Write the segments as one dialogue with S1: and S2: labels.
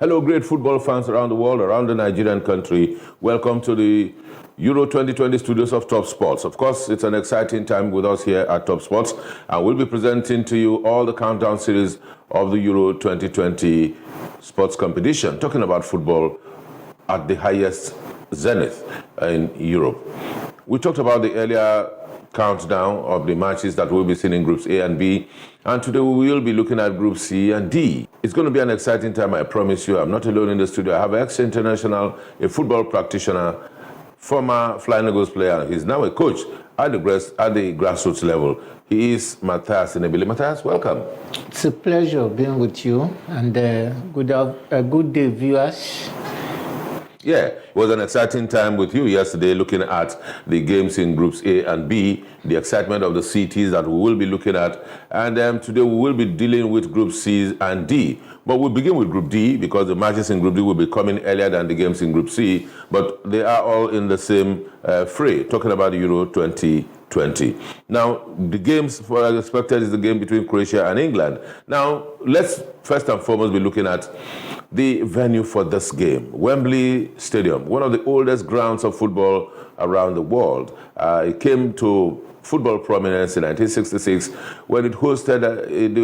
S1: Hello, great football fans around the world, around the Nigerian country. Welcome to the Euro 2020 studios of Top Sports. Of course, it's an exciting time with us here at Top Sports, and we'll be presenting to you all the countdown series of the Euro 2020 sports competition, talking about football at the highest zenith in Europe. We talked about the earlier countdown of the matches that we'll be seeing in Groups A and B, and today we will be looking at Group C and D. It's going to be an exciting time, I promise you. I'm not alone in the studio. I have ex-international, a football practitioner, former Flying Eagles player. He's now a coach at the grassroots level. He is Matthias Inebile. Matthias, welcome.
S2: It's a pleasure being with you, and good day, viewers.
S1: Yeah, it was an exciting time with you yesterday looking at the games in Groups A and B, the excitement of the cities that we will be looking at. And today we will be dealing with Group C and D. But we'll begin with Group D because the matches in Group D will be coming earlier than the games in Group C. But they are all in the same fray, talking about Euro 2020. Now, the games for as expected is the game between Croatia and England. Now, let's first and foremost be looking at the venue for this game, Wembley Stadium, one of the oldest grounds of football around the world. It came to football prominence in 1966 when it hosted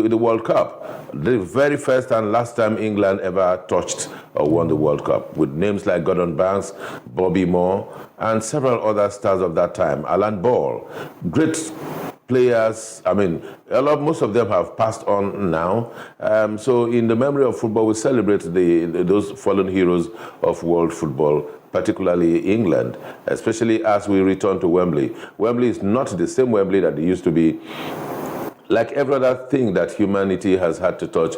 S1: the World Cup, the very first and last time England ever touched or won the World Cup, with names like Gordon Banks, Bobby Moore, and several other stars of that time, Alan Ball. Great players, most of them have passed on now. So in the memory of football, we celebrate those fallen heroes of world football, particularly England, especially as we return to Wembley. Wembley is not the same Wembley that it used to be. Like every other thing that humanity has had to touch,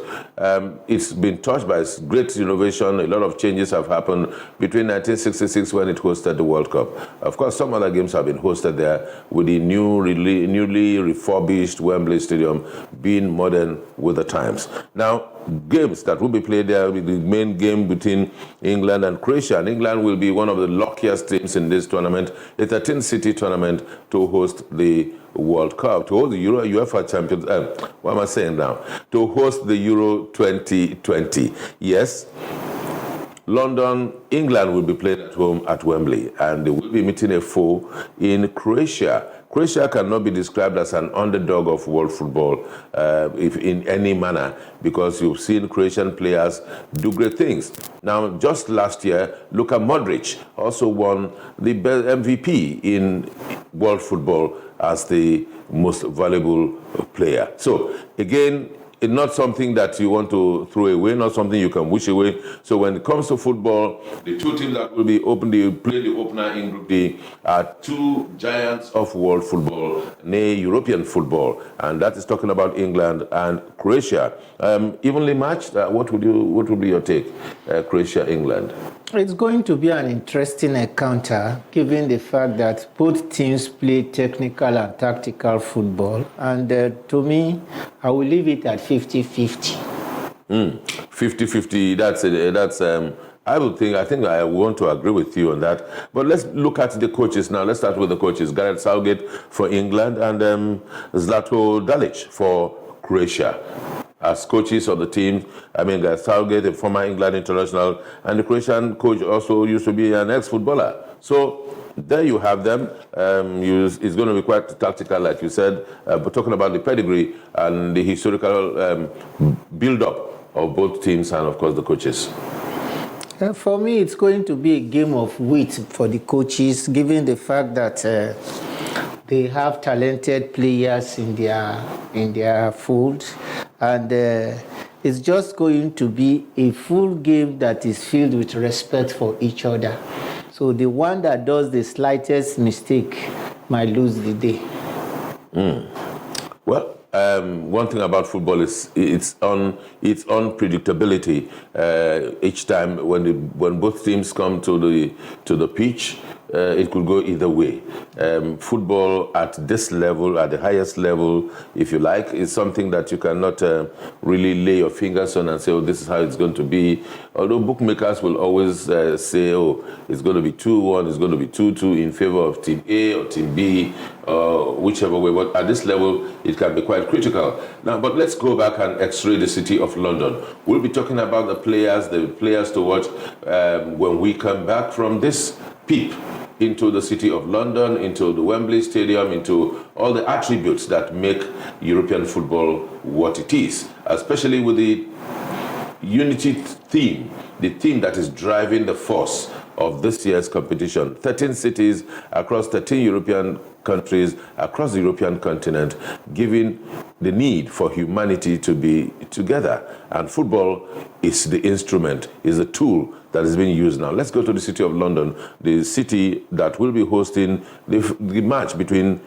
S1: it's been touched by great innovation. A lot of changes have happened between 1966 when it hosted the World Cup. Of course, some other games have been hosted there with the newly refurbished Wembley Stadium being modern with the times. Now, games that will be played there will be the main game between England and Croatia. And England will be one of the luckiest teams in this tournament. It's a 10-city tournament to host the World Cup, to host the UEFA Champions, what am I saying now? To host the Euro 2020. Yes, London, England will be playing at home at Wembley, and they will be meeting a foe in Croatia. Croatia cannot be described as an underdog of world football if in any manner, because you've seen Croatian players do great things. Now, just last year, Luka Modric also won the MVP in world football as the most valuable player. So, again, it's not something that you want to throw away, not something you can wish away. So when it comes to football, the two teams that will be play the opener in Group D are two giants of world football, nay, European football, and that is talking about England and Croatia. Evenly matched. What would be your take, Croatia, England?
S2: It's going to be an interesting encounter, given the fact that both teams play technical and tactical football. And to me, I will leave it at 50-50.
S1: 50-50, I think I want to agree with you on that. But let's look at the coaches now. Let's start with the coaches. Gareth Southgate for England and Zlatko Dalic for Croatia. As coaches of the team, Gareth Southgate, a former England international, and the Croatian coach also used to be an ex-footballer. So there you have them. It's going to be quite tactical, like you said, but talking about the pedigree and the historical build-up of both teams and, of course, the coaches.
S2: For me, it's going to be a game of wit for the coaches, given the fact that they have talented players in their fold, and it's just going to be a full game that is filled with respect for each other. So the one that does the slightest mistake might lose the day.
S1: Well, one thing about football is its unpredictability. Each time when both teams come to the pitch, it could go either way. Football at this level, at the highest level, if you like, is something that you cannot really lay your fingers on and say, oh, this is how it's going to be. Although bookmakers will always say, oh, it's going to be 2-1, it's going to be 2-2 in favor of Team A or Team B, whichever way. But at this level, it can be quite critical. Now, but let's go back and x-ray the city of London. We'll be talking about the players to watch when we come back from this peep into the city of London, into the Wembley Stadium, into all the attributes that make European football what it is, especially with the unity theme, the theme that is driving the force of this year's competition. 13 cities across 13 European countries across the European continent, giving the need for humanity to be together. And football is the instrument, is the tool that is being used now. Let's go to the city of London, the city that will be hosting the match between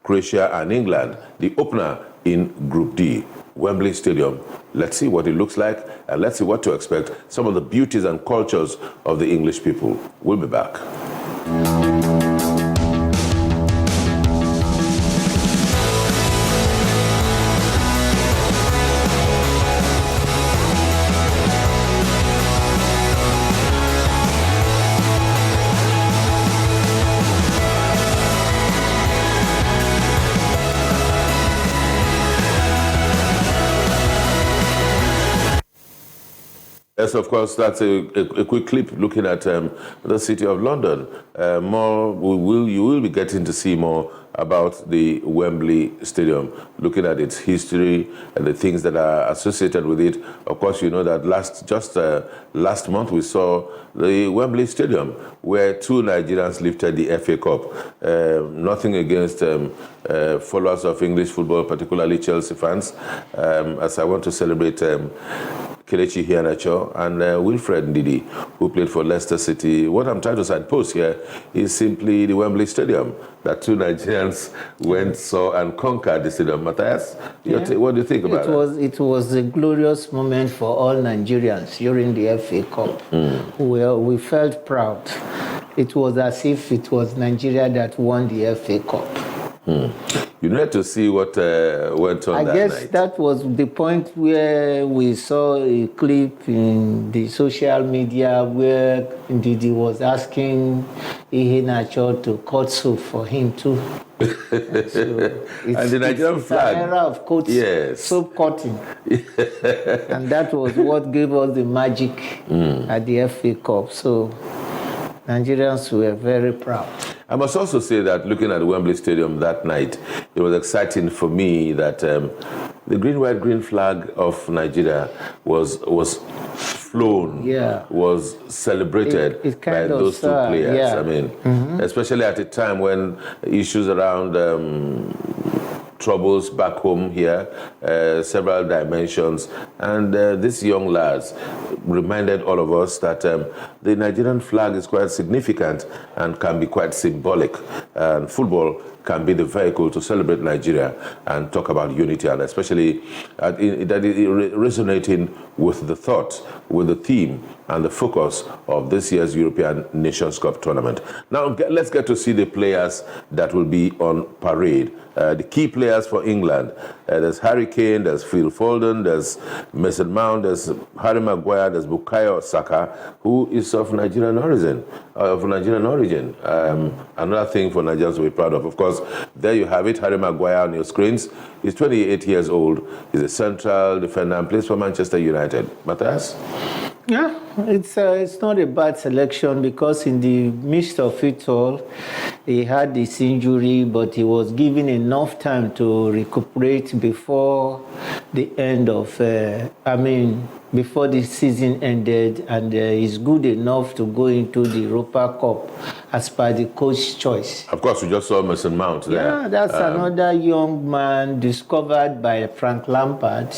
S1: Croatia and England, the opener in Group D. Wembley Stadium. Let's see what it looks like, and let's see what to expect, some of the beauties and cultures of the English people. We'll be back. Yes, of course, that's a quick clip looking at the city of London. You will be getting to see more about the Wembley Stadium, looking at its history and the things that are associated with it. Of course, you know that last month we saw the Wembley Stadium, where two Nigerians lifted the FA Cup. Nothing against followers of English football, particularly Chelsea fans, as I want to celebrate Kelechi Iheanacho and Wilfred Ndidi, who played for Leicester City. What I'm trying to signpost here is simply the Wembley Stadium, that two Nigerians went, saw, and conquered the stadium. Matthias, what do you think about it?
S2: It was a glorious moment for all Nigerians during the FA Cup. We felt proud. It was as if it was Nigeria that won the FA Cup.
S1: You need to see what went on that night. I guess
S2: that was the point where we saw a clip in the social media where Ndidi was asking Iheanacho to cut soup for him too.
S1: And the Nigerian flag.
S2: It's an era of soap cutting. And that was what gave us the magic at the FA Cup. So Nigerians were very proud.
S1: I must also say that looking at Wembley Stadium that night, it was exciting for me that the green, white, green flag of Nigeria was flown, was celebrated by those two players.
S2: Yeah.
S1: I mean, especially at a time when issues around troubles back home here, several dimensions, and these young lads reminded all of us that the Nigerian flag is quite significant and can be quite symbolic, and football can be the vehicle to celebrate Nigeria and talk about unity, and especially that is resonating with the thought, with the theme and the focus of this year's European Nations Cup tournament. Now, let's get to see the players that will be on parade. The key players for England. There's Harry Kane, there's Phil Foden, there's Mason Mount, there's Harry Maguire, there's Bukayo Saka, who is of Nigerian origin. Another thing for Nigerians to be proud of. Of course, there you have it, Harry Maguire on your screens. He's 28 years old. He's a central defender and plays for Manchester United. Matthias?
S2: Yeah, it's not a bad selection because in the midst of it all, he had this injury, but he was given enough time to recuperate before the end of, before the season ended, and he's good enough to go into the Europa Cup as per the coach's choice.
S1: Of course, we just saw Mason Mount there.
S2: Yeah, that's another young man discovered by Frank Lampard,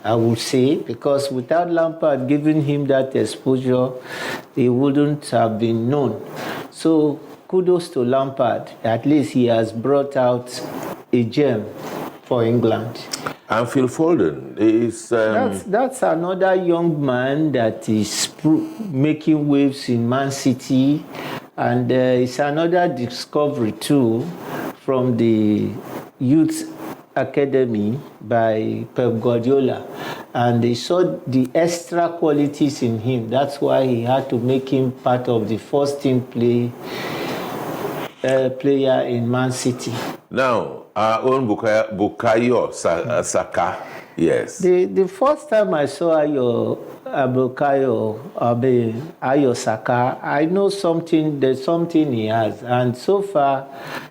S2: I would say, because without Lampard giving him that exposure, he wouldn't have been known. So kudos to Lampard. At least he has brought out a gem for England.
S1: And Phil Foden is...
S2: That's another young man that is making waves in Man City. And it's another discovery too from the youth academy by Pep Guardiola. And they saw the extra qualities in him. That's why he had to make him part of the first team player in Man City.
S1: Now, our own Bukayo Saka, yes.
S2: The first time I saw Ayo Saka, I know there's something he has. And so far,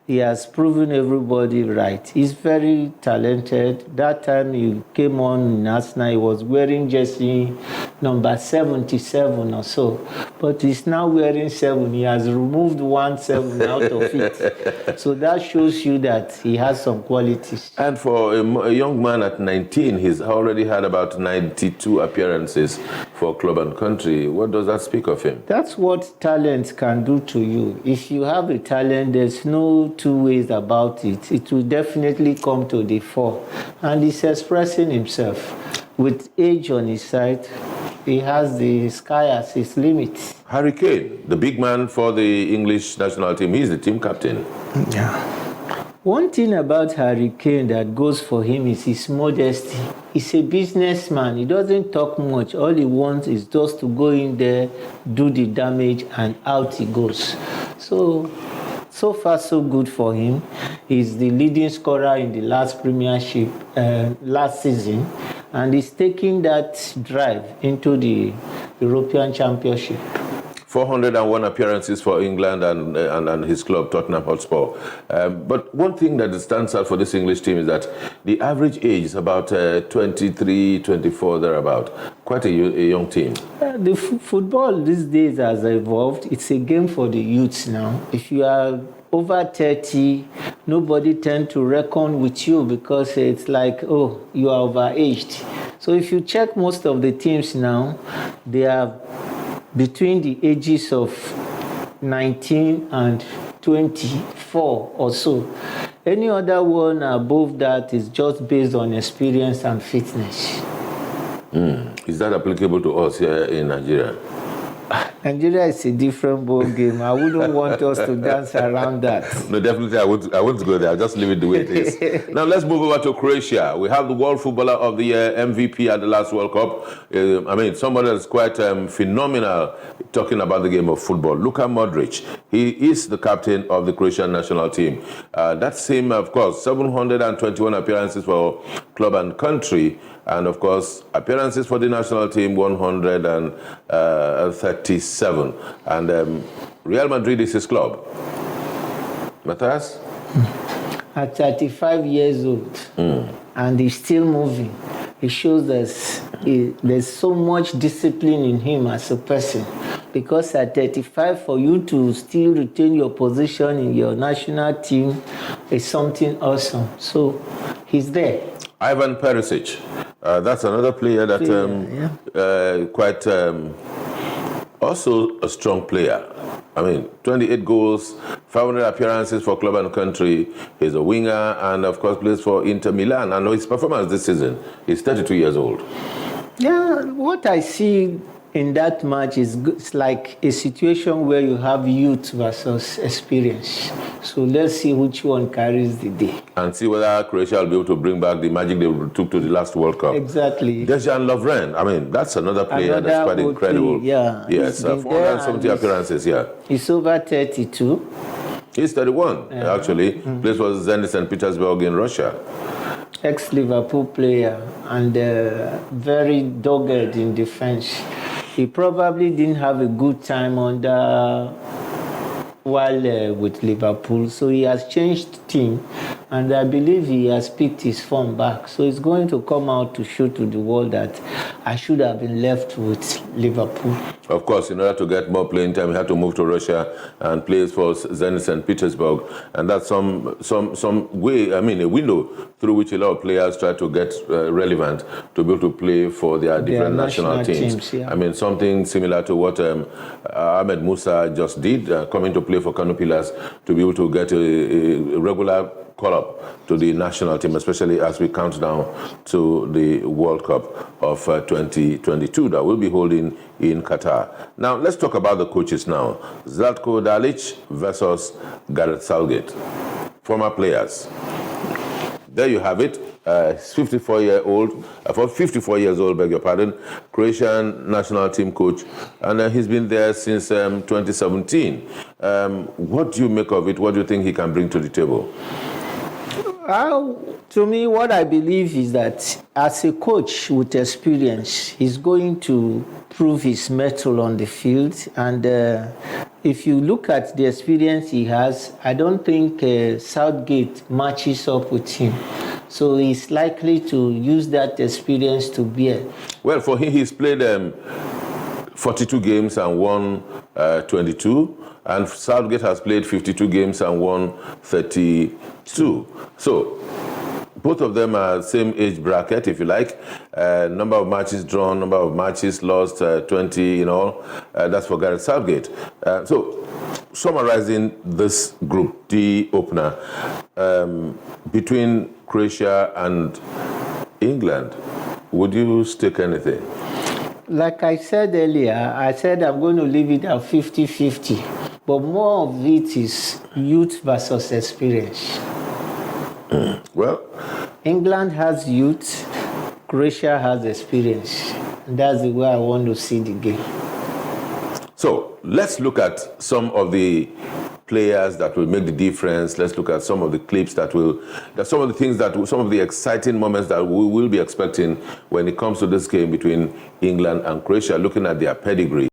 S2: he has proven everybody right. He's very talented. That time he came on in Arsenal, he was wearing jersey number 77 or so. But he's now wearing 7. He has removed 7 out of it. So that shows you that he has some qualities.
S1: And for a young man at 19, he's already had about 92 appearances for club and country. What does that speak of him?
S2: That's what talent can do to you. If you have a talent, there's no two ways about it. It will definitely come to the fore. And he's expressing himself. With age on his side, he has the sky as his limit.
S1: Harry Kane, the big man for the English national team, he's the team captain.
S2: Yeah. One thing about Harry Kane that goes for him is his modesty. He's a businessman. He doesn't talk much. All he wants is just to go in there, do the damage, and out he goes. So far, so good for him. He's the leading scorer in the last Premiership last season, and he's taking that drive into the European Championship.
S1: 401 appearances for England and his club, Tottenham Hotspur. But one thing that stands out for this English team is that the average age is about 23, 24, thereabout. Quite a young team.
S2: The football these days has evolved. It's a game for the youths now. If you are over 30, nobody tends to reckon with you because it's like, oh, you are overaged. So if you check most of the teams now, they are between the ages of 19 and 24 or so. Any other one above that is just based on experience and fitness.
S1: Is that applicable to us here in Nigeria?
S2: Nigeria is a different ball game. I wouldn't want us to dance around that.
S1: No, definitely I won't go there. I'll just leave it the way it is. Now let's move over to Croatia. We have the World Footballer of the Year, MVP at the last World Cup. Somebody that's quite phenomenal talking about the game of football. Luka Modric. He is the captain of the Croatian national team. That's him, of course, 721 appearances for club and country. And of course, appearances for the national team, 137. And Real Madrid is his club. Matthias?
S2: At 35 years old, and he's still moving. It shows there's so much discipline in him as a person. Because at 35, for you to still retain your position in your national team is something awesome. So he's there.
S1: Ivan Perisic. That's another player that also a strong player. 28 goals, 500 appearances for club and country. He's a winger and, of course, plays for Inter Milan. And his performance this season, he's 32 years old.
S2: Yeah, what I see in that match is it's like a situation where you have youth versus experience. So let's see which one carries the day.
S1: And see whether Croatia will be able to bring back the magic they took to the last World Cup.
S2: Exactly.
S1: Dejan Lovren, that's another player that's quite incredible.
S2: Yeah.
S1: Yes, 470 appearances, yeah.
S2: He's over 32.
S1: He's 31, actually. Plays for Zenit St. Petersburg in Russia.
S2: Ex-Liverpool player and very dogged in defense. He probably didn't have a good time while with Liverpool, so he has changed team, and I believe he has picked his form back. So he's going to come out to show to the world that I should have been left with Liverpool.
S1: Of course, in order to get more playing time, he had to move to Russia and plays for Zenit St. Petersburg, and that's some way, a window through which a lot of players try to get relevant to be able to play for their different national teams.
S2: Yeah.
S1: Something similar to what Ahmed Musa just did, coming to play play for Kano Pillars to be able to get a regular call-up to the national team, especially as we count down to the World Cup of 2022 that we'll be holding in Qatar. Now, let's talk about the coaches now. Zlatko Dalic versus Gareth Southgate, former players. There you have it. 54 years old, beg your pardon, Croatian national team coach, and he's been there since 2017. What do you make of it? What do you think he can bring to the table?
S2: To me, what I believe is that as a coach with experience, he's going to prove his mettle on the field. And if you look at the experience he has, I don't think Southgate matches up with him. So he's likely to use that experience to bear.
S1: Well, for him, he's played 42 games and won 22. And Southgate has played 52 games and won 32. So both of them are same age bracket, if you like. Number of matches drawn, number of matches lost, 20 in all. That's for Gareth Southgate. So summarizing this Group D opener, between Croatia and England, would you stake anything?
S2: Like I said earlier, I said I'm going to leave it at 50-50. But more of it is youth versus experience.
S1: Well,
S2: England has youth, Croatia has experience. And that's the way I want to see the game.
S1: So let's look at some of the players that will make the difference. Let's look at some of the clips some of the exciting moments that we will be expecting when it comes to this game between England and Croatia, looking at their pedigree.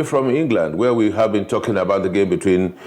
S1: away from England, where we have been talking about the game between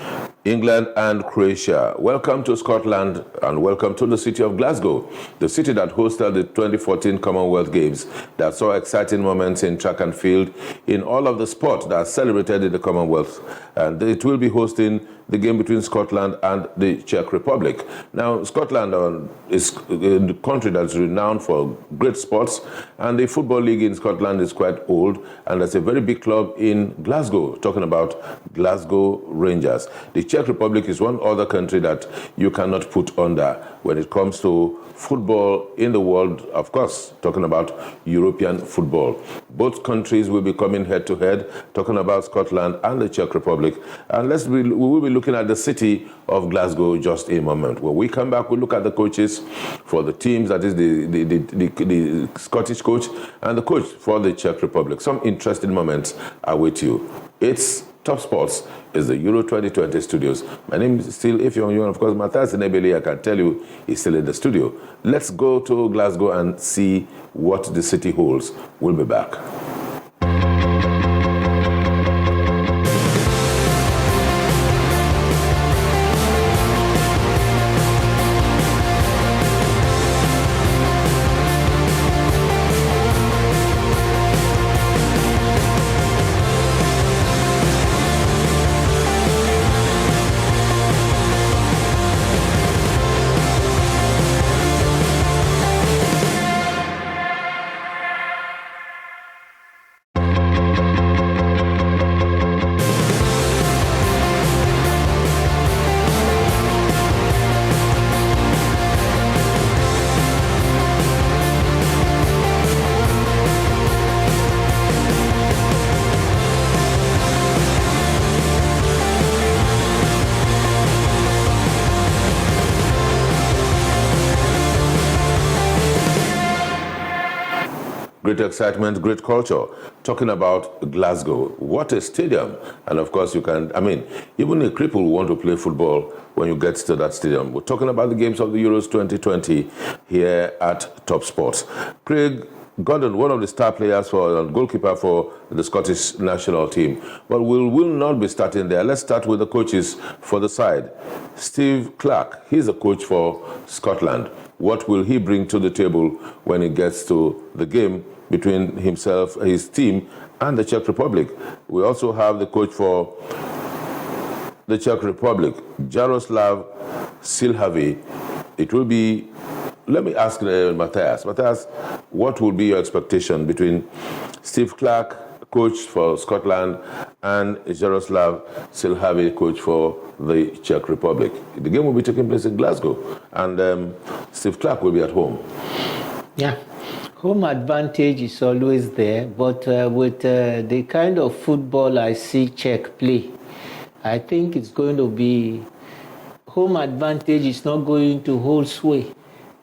S1: England and Croatia. Welcome to Scotland and welcome to the city of Glasgow, the city that hosted the 2014 Commonwealth Games that saw exciting moments in track and field in all of the sports that are celebrated in the Commonwealth. And it will be hosting the game between Scotland and the Czech Republic. Now, Scotland is a country that's renowned for great sports, and the Football League in Scotland is quite old, and there's a very big club in Glasgow, talking about Glasgow Rangers. The Czech Republic is one other country that you cannot put under when it comes to football in the world, of course, talking about European football. Both countries will be coming head to head, talking about Scotland and the Czech Republic. And we will be looking at the city of Glasgow just a moment. When we come back, we'll look at the coaches for the teams, that is the Scottish coach and the coach for the Czech Republic. Some interesting moments await you. It's Top Sports is the Euro 2020 studios. My name is still Ifeanyi, and of course, Matthias Nebeli, I can tell you, is still in the studio. Let's go to Glasgow and see what the city holds. We'll be back. Great excitement, great culture. Talking about Glasgow, what a stadium. And of course, even a cripple will want to play football when you get to that stadium. We're talking about the games of the Euros 2020 here at Top Sports. Craig Gordon, one of the star players and goalkeeper for the Scottish national team. But we will not be starting there. Let's start with the coaches for the side. Steve Clarke, he's the coach for Scotland. What will he bring to the table when he gets to the game between himself, his team, and the Czech Republic? We also have the coach for the Czech Republic, Jaroslav Silhavy. It will be, let me ask Matthias. Matthias, what will be your expectation between Steve Clarke, coach for Scotland, and Jaroslav Silhavy, coach for the Czech Republic? The game will be taking place in Glasgow, and Steve Clarke will be at home.
S2: Yeah. Home advantage is always there, but with the kind of football I see Czech play, I think it's going to be home advantage is not going to hold sway.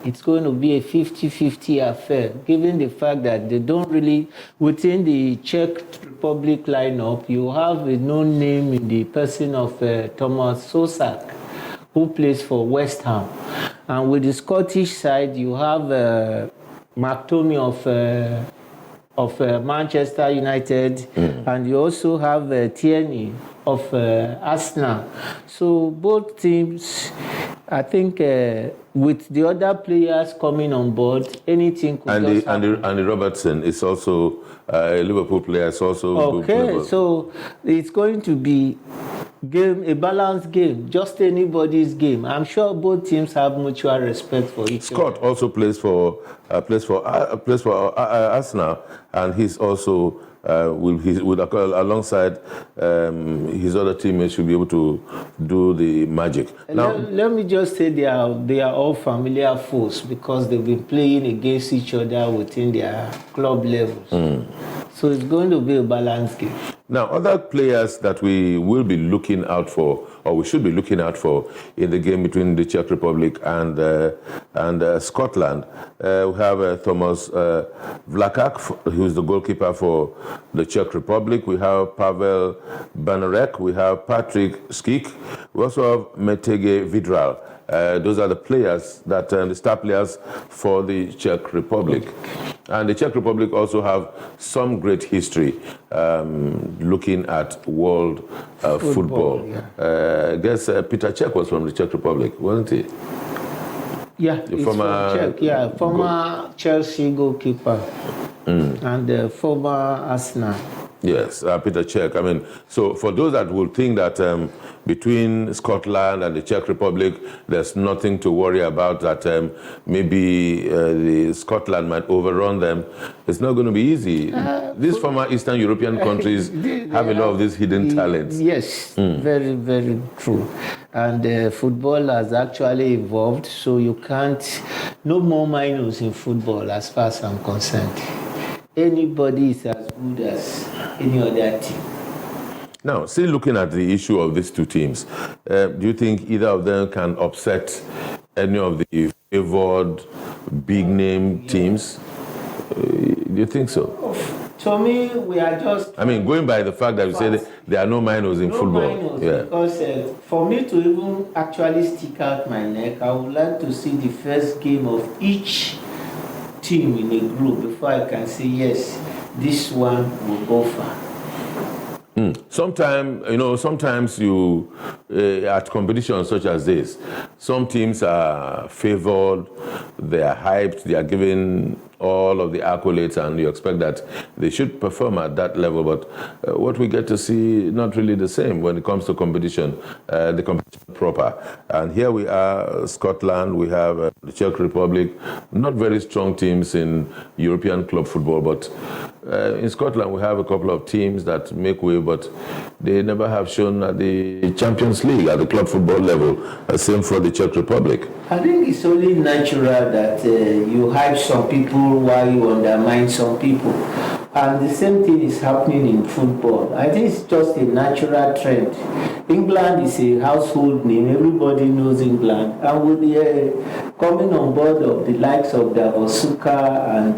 S2: It's going to be a 50-50 affair, given the fact that they don't really, within the Czech Republic lineup, you have a known name in the person of Thomas Souček, who plays for West Ham. And with the Scottish side, you have McTominay of Manchester United, and you also have Tierney of Arsenal. So both teams, I think, with the other players coming on board, anything could happen.
S1: Andy Robertson is also a Liverpool player. Is also
S2: okay. So it's going to be a balanced game, just anybody's game. I'm sure both teams have mutual respect for each other.
S1: Scott also plays for Arsenal, and he's also alongside his other teammates should be able to do the magic. Now,
S2: let me just say they are all familiar foes because they've been playing against each other within their club levels. So it's going to be a balanced game.
S1: Now, other players that we will be looking out for, or we should be looking out for, in the game between the Czech Republic and Scotland, we have Thomas Vlachak, who's the goalkeeper for the Czech Republic. We have Pavel Banarek. We have Patrick Skik. We also have Metege Vidral. Those are the players the star players for the Czech Republic. And the Czech Republic also have some great history looking at world football.
S2: Yeah.
S1: I guess Peter Cech was from the Czech Republic, wasn't he?
S2: Yeah, he's from Czech. Yeah, former Chelsea goalkeeper and former Arsenal.
S1: Yes, Peter Cech. I mean, so for those that will think that between Scotland and the Czech Republic, there's nothing to worry about, that maybe the Scotland might overrun them, it's not going to be easy. These former Eastern European countries have a lot of these hidden talents.
S2: Yes, very, very true. And football has actually evolved, so you can't, no more minors in football as far as I'm concerned. Anybody is as good as any other team.
S1: Now, still looking at the issue of these two teams, do you think either of them can upset any of the favored big-name teams? Do you think so?
S2: To me, we are just...
S1: I mean, going by the fact that you said there are no minors in football.
S2: Minors, because for me to even actually stick out my neck, I would like to see the first game of each team in a group before I can say, yes, this one will go far.
S1: Sometimes you, at competitions such as this, some teams are favored, they are hyped, they are given all of the accolades, and you expect that they should perform at that level. But what we get to see, not really the same when it comes to competition, the competition proper. And here we are, Scotland, we have the Czech Republic, not very strong teams in European club football, but in Scotland we have a couple of teams that make way, but they never have shown at the Champions League, at the club football level. Same for the Czech Republic.
S2: I think it's only natural that you hype some people while you undermine some people. And the same thing is happening in football. I think it's just a natural trend. England is a household name. Everybody knows England. And with the coming on board of the likes of Davosuka and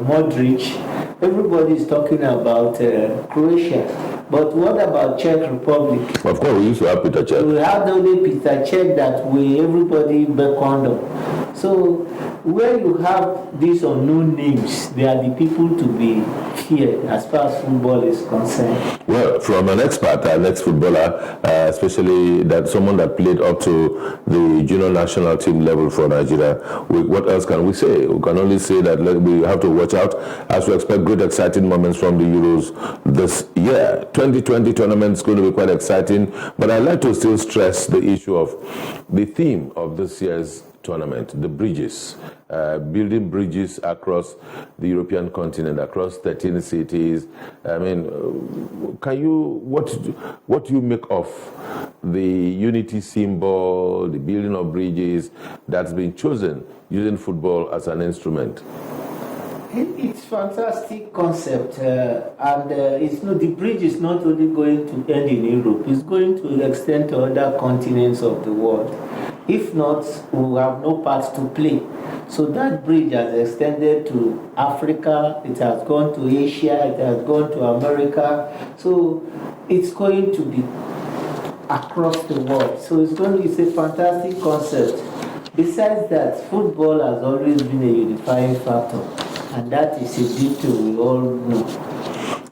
S2: Modric, everybody is talking about Croatia. But what about Czech Republic?
S1: Of course, we used to have Peter Cech.
S2: We had only Peter Cech that everybody beckoned on. So where you have these unknown names, they are the people to be feared as far as football is concerned.
S1: Well, from an expert, an ex-footballer, especially that someone that played up to the junior national team level for Nigeria, what else can we say? We can only say that we have to watch out as we expect good, exciting moments from the Euros this year. 2020 tournament is going to be quite exciting, but I'd like to still stress the issue of the theme of this year's tournament, the bridges, building bridges across the European continent, across 13 cities. I mean, what do you make of the unity symbol, the building of bridges that's been chosen using football as an instrument?
S2: It's a fantastic concept, and the bridge is not only going to end in Europe, it's going to extend to other continents of the world. If not, we will have no part to play. So that bridge has extended to Africa, it has gone to Asia, it has gone to America. So it's going to be across the world. So it's a fantastic concept. Besides that, football has always been a unifying factor. And that is a detail we all know.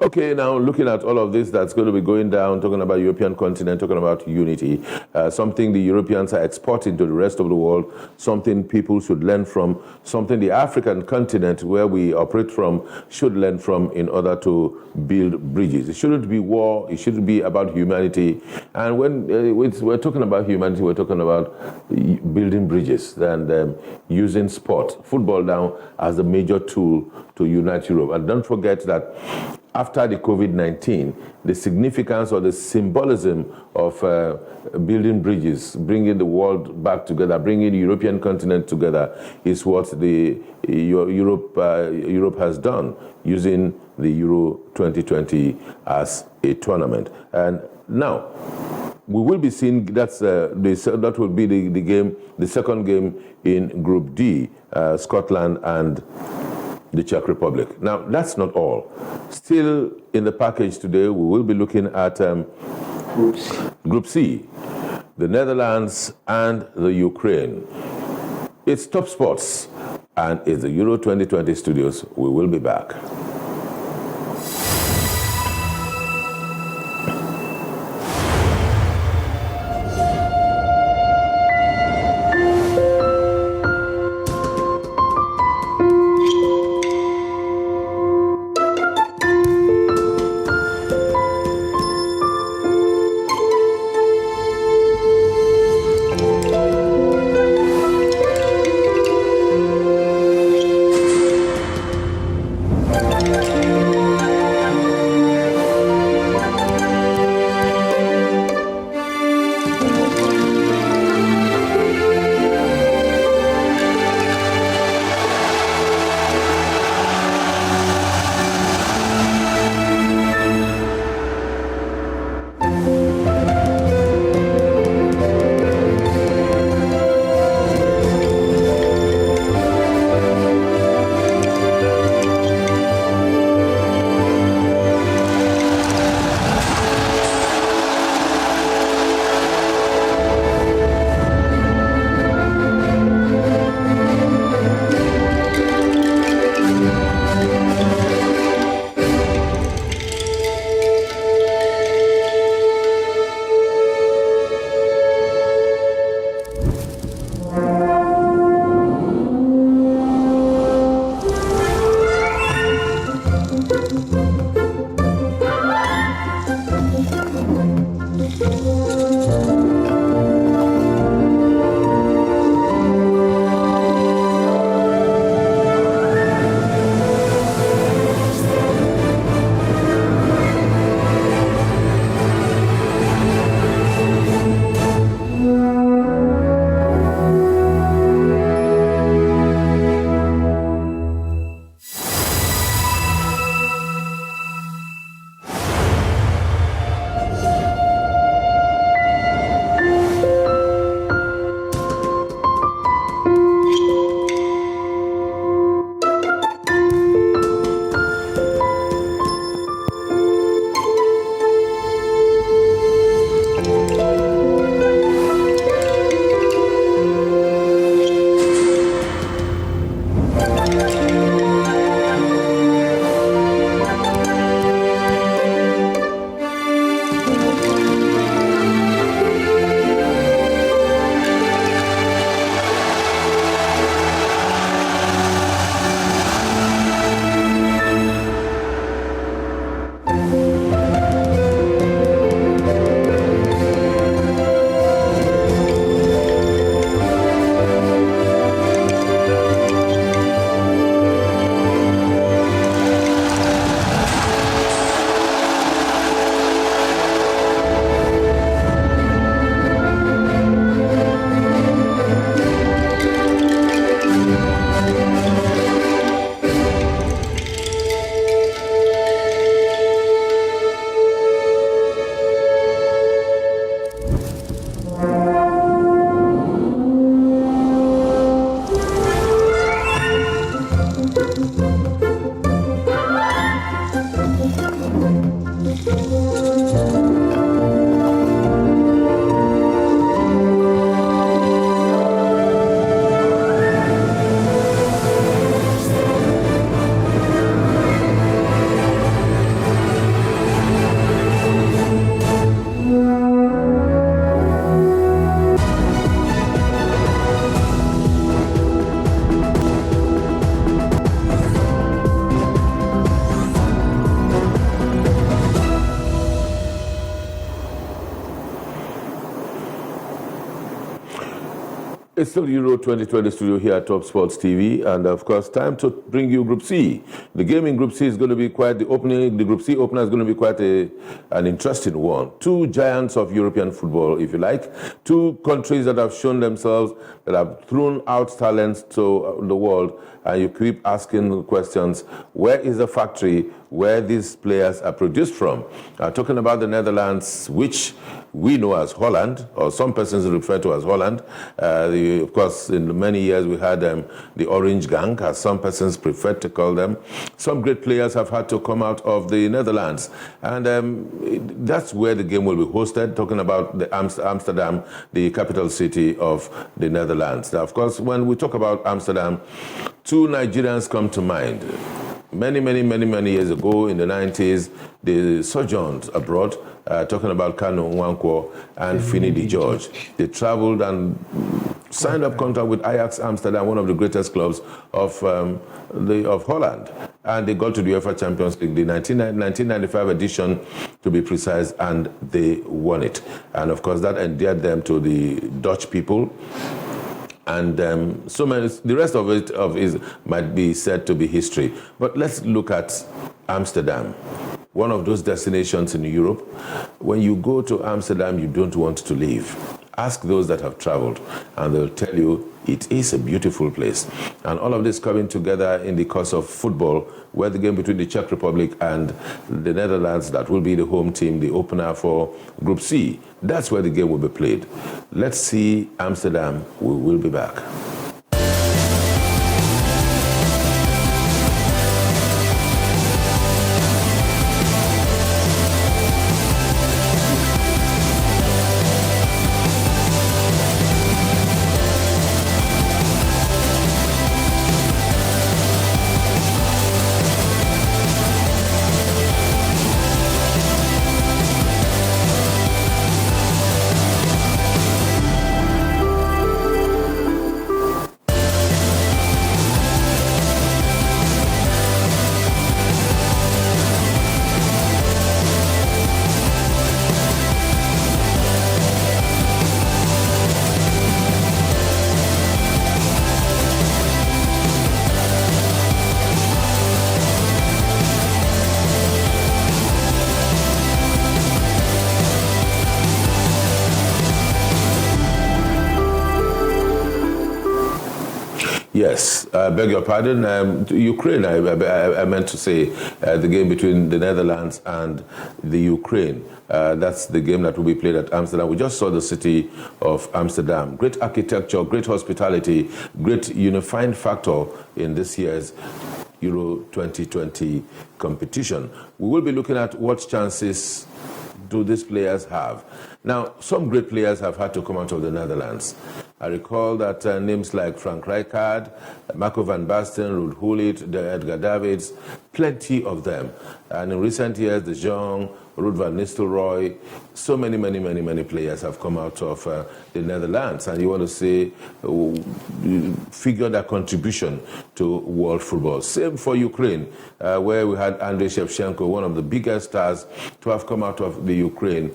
S1: Okay, now looking at all of this that's going to be going down, talking about European continent, talking about unity, something the Europeans are exporting to the rest of the world, something people should learn from, something the African continent where we operate from should learn from in order to build bridges. It shouldn't be war, it shouldn't be about humanity. And when we're talking about humanity, we're talking about building bridges and using sport, football now as a major tool to unite Europe. And don't forget that after the COVID-19, the significance or the symbolism of building bridges, bringing the world back together, bringing the European continent together is what Europe has done, using the Euro 2020 as a tournament. And now, we will be seeing that will be the second game in Group D, Scotland and the Czech Republic. Now, that's not all. Still in the package today, we will be looking at Group C, the Netherlands and the Ukraine. It's top sports. and it's the Euro 2020 studios. We will be back. It's still Euro 2020 studio here at Top Sports TV, and of course, time to bring you Group C. The game in Group C is going to be quite the opening. The Group C opener is going to be quite an interesting one. Two giants of European football, if you like. Two countries that have shown themselves, that have thrown out talents to the world, and you keep asking questions, where is the factory where these players are produced from? Talking about the Netherlands, which we know as Holland, or some persons refer to as Holland. Of course, in many years we had the Orange Gang, as some persons prefer to call them. Some great players have had to come out of the Netherlands. And that's where the game will be hosted, talking about the Amsterdam, the capital city of the Netherlands. Now, of course, when we talk about Amsterdam, two Nigerians come to mind. Many years ago, in the 90s, they sojourned abroad, talking about Kanu Nwankwo and Finidi George. They traveled and signed up contract with Ajax Amsterdam, one of the greatest clubs of Holland. And they got to the UEFA Champions League, the 1995 edition, to be precise, and they won it. And of course, that endeared them to the Dutch people. And the rest of it might be said to be history. But let's look at Amsterdam, one of those destinations in Europe. When you go to Amsterdam, you don't want to leave. Ask those that have traveled, and they'll tell you it is a beautiful place. And all of this coming together in the course of football, where the game between the Czech Republic and the Netherlands, that will be the home team, the opener for Group C, that's where the game will be played. Let's see Amsterdam. We will be back. Yes, I beg your pardon. Ukraine, I meant to say the game between the Netherlands and the Ukraine. That's the game that will be played at Amsterdam. We just saw the city of Amsterdam. Great architecture, great hospitality, great unifying factor in this year's Euro 2020 competition. We will be looking at what chances do these players have. Now, some great players have had to come out of the Netherlands. I recall that names like Frank Rijkaard, Marco van Basten, Ruud Gullit, Edgar Davids, plenty of them. And in recent years, De Jong, Ruud van Nistelrooy, so many players have come out of the Netherlands. And you want to say, figure their contribution to world football. Same for Ukraine, where we had Andriy Shevchenko, one of the biggest stars to have come out of the Ukraine,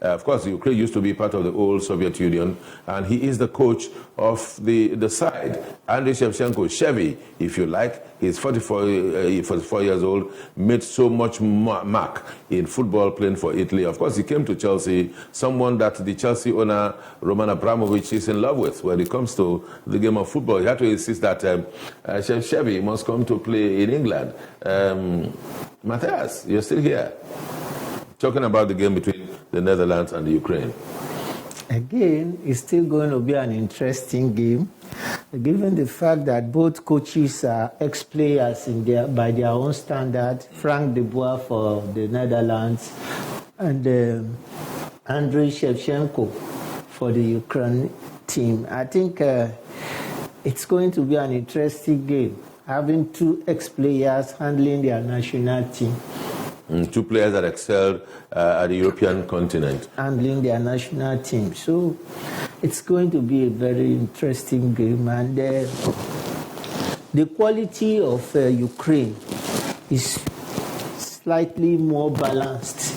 S1: Of course, Ukraine used to be part of the old Soviet Union, and he is the coach of the side. Andriy Shevchenko, Chevy, if you like, he's 44 years old, made so much mark in football playing for Italy. Of course, he came to Chelsea, someone that the Chelsea owner, Roman Abramovich, is in love with. When it comes to the game of football, he had to insist that Chevy must come to play in England. Matthias, you're still here. Talking about the game between the Netherlands and the Ukraine.
S2: Again, it's still going to be an interesting game, given the fact that both coaches are ex-players by their own standard. Frank de Boer for the Netherlands and Andriy Shevchenko for the Ukraine team. I think it's going to be an interesting game, having two ex-players handling their national team.
S1: Two players that excelled at the European continent.
S2: Handling their national team. So it's going to be a very interesting game. And the quality of Ukraine is slightly more balanced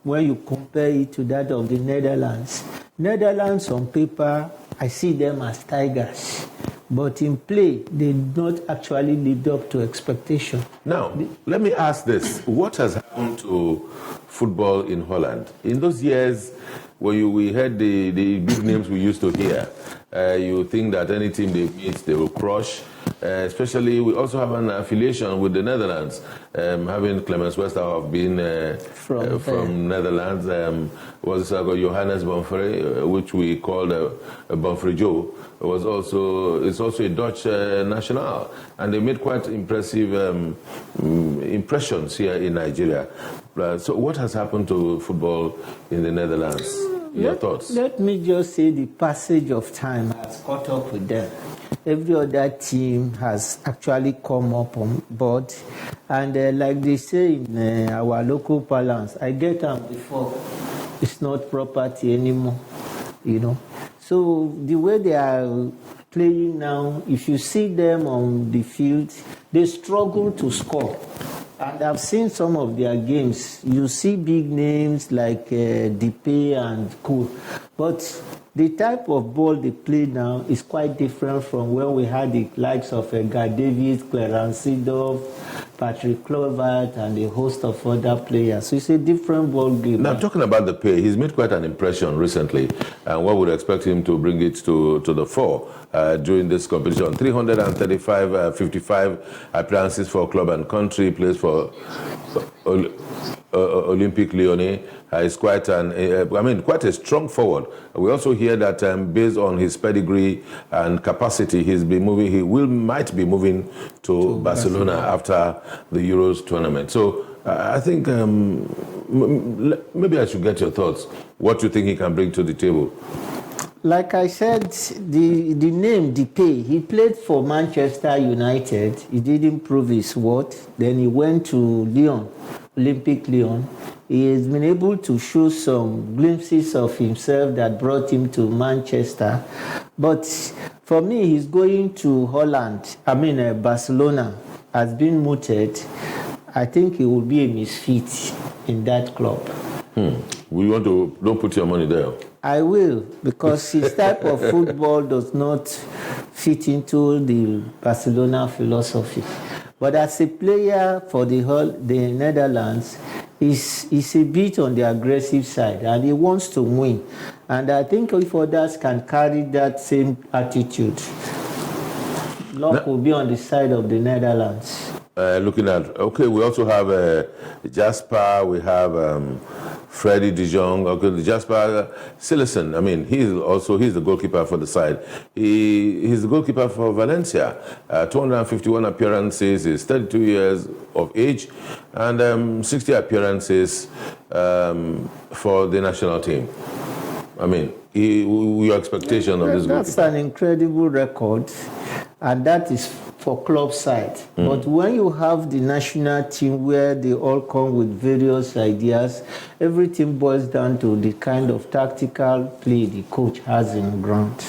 S2: when you compare it to that of the Netherlands. Netherlands, on paper, I see them as tigers. But in play, they not actually lived up to expectation.
S1: Now, let me ask this. What has happened to football in Holland? In those years, when we heard the big names we used to hear, you think that any team they meet, they will crush. especially we also have an affiliation with the Netherlands, having Clemens Westerhoff being from Netherlands, was Johannes Bonfrey, which we called Bonfrey Joe, it's also a Dutch national, and they made quite impressive impressions here in Nigeria. So what has happened to football in the Netherlands? Your thoughts?
S2: Let me just say the passage of time has caught up with them. Every other team has actually come up on board. And like they say in our local parlance, I get them before. It's not property anymore, you know. So the way they are playing now, if you see them on the field, they struggle to score. And I've seen some of their games. You see big names like Depay and Co. But the type of ball they play now is quite different from when we had the likes of Edgar Davids, Clarence Seedorf, Patrick Kluivert, and a host of other players. So it's a different ball game.
S1: Now, talking about Depay, he's made quite an impression recently, and one would expect him to bring it to the fore during this competition. 55 appearances for club and country, plays for Olympique Lyonnais. Is quite quite a strong forward. We also hear that based on his pedigree and capacity, he might be moving to Barcelona after the Euros tournament. So I think maybe I should get your thoughts. What you think he can bring to the table?
S2: Like I said, the name Depay, he played for Manchester United. He didn't prove his worth. Then he went to Lyon, Olympique Lyon. He has been able to show some glimpses of himself that brought him to Manchester. But for me, he's going to Barcelona has been mooted. I think he will be a misfit in that club.
S1: Don't put your money there.
S2: I will, because his type of football does not fit into the Barcelona philosophy. But as a player for the Netherlands, he's a bit on the aggressive side, and he wants to win. And I think if others can carry that same attitude, luck will be on the side of the Netherlands.
S1: We also have Jasper, we have Freddie de Jong, Jasper Cillessen. I mean, he's the goalkeeper for the side. He's the goalkeeper for Valencia. 251 appearances, he's 32 years of age, and 60 appearances for the national team. I mean, your expectation of this goalkeeper?
S2: That's an incredible record, and that is for club side. But when you have the national team where they all come with various ideas, everything boils down to the kind of tactical play the coach has in ground.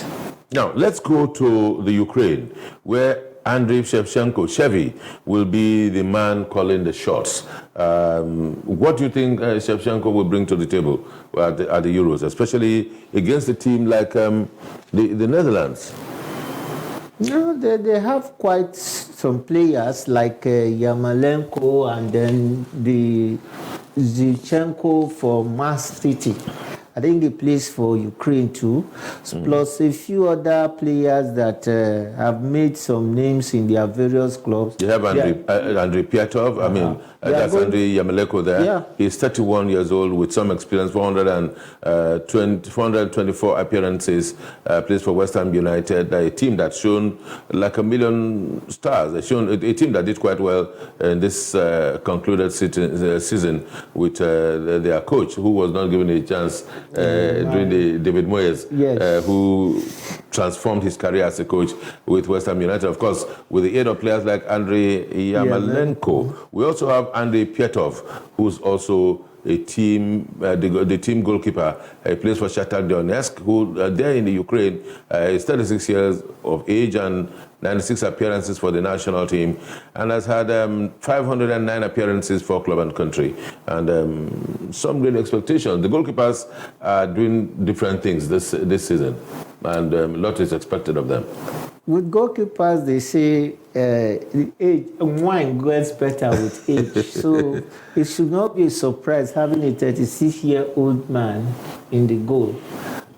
S1: Now, let's go to the Ukraine, where Andriy Shevchenko, Chevy, will be the man calling the shots. What do you think Shevchenko will bring to the table at the Euros, especially against a team like the Netherlands?
S2: No, they have quite some players like Yarmolenko and then the Zinchenko for Maastricht. I think he plays for Ukraine too, plus a few other players that have made some names in their various clubs.
S1: You have Andriy Piatov, that's Andriy Yarmolenko there.
S2: Yeah.
S1: He's 31 years old with some experience, 424 appearances, plays for West Ham United, a team that's shown like a million stars. They've shown a team that did quite well in this concluded season with their coach, who was not given a chance during the David Moyes,
S2: yes.
S1: Who transformed his career as a coach with West Ham United. Of course, with the aid of players like Andriy Yarmolenko. We also have Andriy Piatov, who's also a team, the team goalkeeper. He plays for Shakhtar Donetsk, who there in the Ukraine is 36 years of age and 96 appearances for the national team, and has had 509 appearances for club and country, and some great expectations. The goalkeepers are doing different things this season, and a lot is expected of them.
S2: With goalkeepers, they say wine gets better with age. So it should not be a surprise having a 36-year-old man in the goal.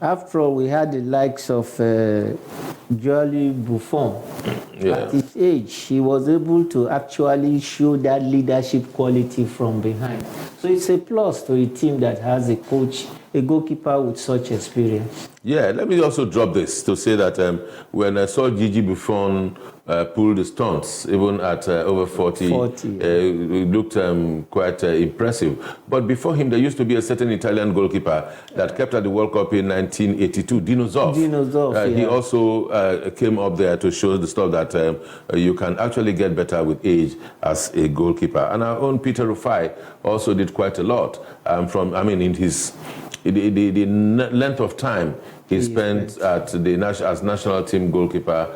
S2: After all, we had the likes of Gianluigi Buffon.
S1: Yeah.
S2: At his age, he was able to actually show that leadership quality from behind. So it's a plus to a team that has a coach, a goalkeeper with such experience.
S1: Yeah, let me also drop this to say that when I saw Gigi Buffon pull the stunts, even at over 40, it looked quite impressive. But before him, there used to be a certain Italian goalkeeper that kept at the World Cup in 1982, Dino Zoff.
S2: Dino Zoff,
S1: He also came up there to show the stuff that you can actually get better with age as a goalkeeper. And our own Peter Rufai also did quite a lot in his the length of time he spent at the as national team goalkeeper,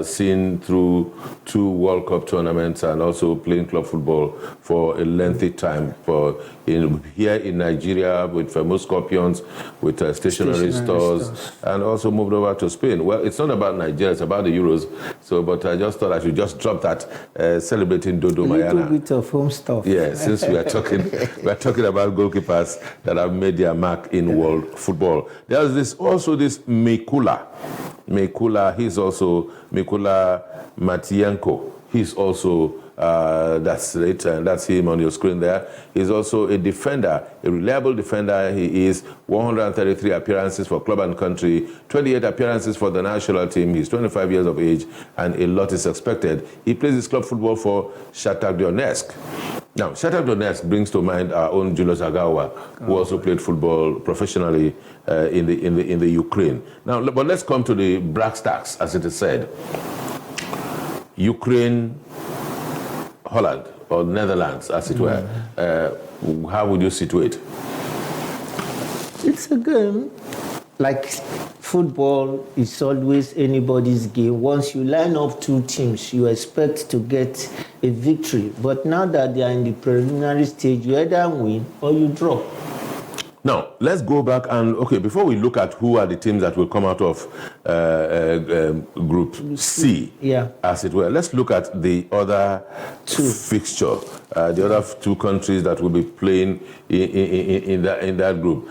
S1: seen through 2 World Cup tournaments and also playing club football for a lengthy time. Here in Nigeria with Famous Scorpions, with stationary stores, and also moved over to Spain. Well, it's not about Nigeria; it's about the Euros. So, but I just thought I should just drop that, celebrating Dodo Mayana.
S2: A little bit of home stuff.
S1: Yeah, since we are talking about goalkeepers that have made their mark in world football. There's this Mikula. He's also Mikula Matienko. He's also, that's it, and that's him on your screen there. He's also a defender, a reliable defender. He is 133 appearances for club and country, 28 appearances for the national team. He's 25 years of age, and a lot is expected. He plays his club football for Shakhtar Donetsk. Now, Shakhtar Donetsk brings to mind our own Julius Agawa, who also played football professionally in the Ukraine. Now, but let's come to the brass tacks, as it is said. Ukraine, Holland, or Netherlands, as it were. How would you situate?
S2: It's a game. Like football is always anybody's game. Once you line up 2 teams, you expect to get a victory. But now that they are in the preliminary stage, you either win or you draw.
S1: Now, let's go back and, before we look at who are the teams that will come out of Group C, as it were, let's look at the other fixture, the other 2 countries that will be playing in that group,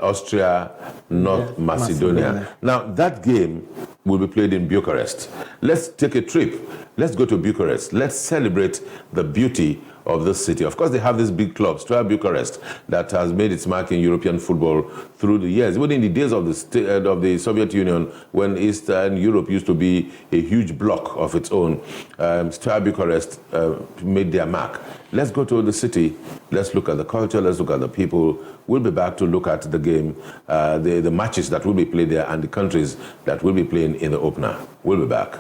S1: Austria, North Macedonia. Now, that game will be played in Bucharest. Let's take a trip. Let's go to Bucharest. Let's celebrate the beauty of this city. Of course, they have this big club, Steaua Bucharest, that has made its mark in European football through the years. Even in the days of the Soviet Union, when Eastern Europe used to be a huge block of its own, Steaua Bucharest made their mark. Let's go to the city. Let's look at the culture. Let's look at the people. We'll be back to look at the game, the matches that will be played there, and the countries that will be playing in the opener. We'll be back.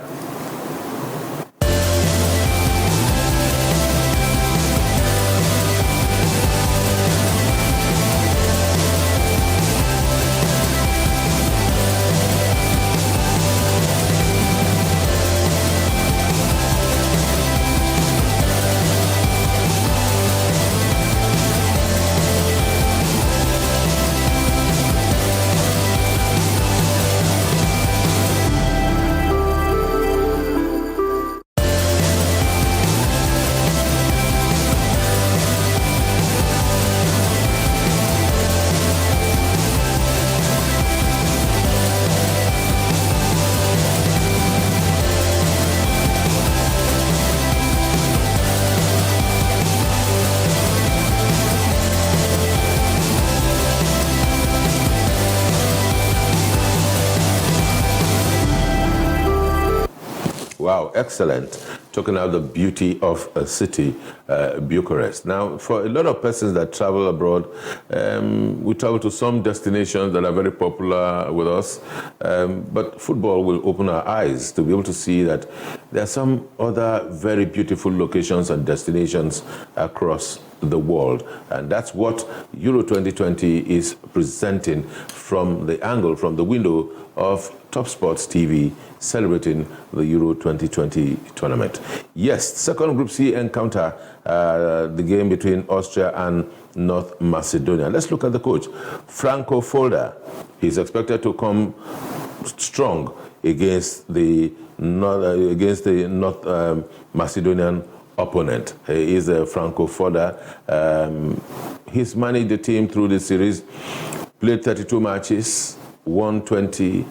S1: Wow, excellent. Talking about the beauty of a city, Bucharest. Now, for a lot of persons that travel abroad, we travel to some destinations that are very popular with us, but football will open our eyes to be able to see that there are some other very beautiful locations and destinations across the world. And that's what Euro 2020 is presenting from the angle, from the window of Top Sports TV, celebrating the Euro 2020 tournament. Yes, second Group C encounter, the game between Austria and North Macedonia. Let's look at the coach, Franco Foda. He's expected to come strong against the North Macedonian opponent. He is Franco Foda. He's managed the team through this series, played 32 matches, won 20,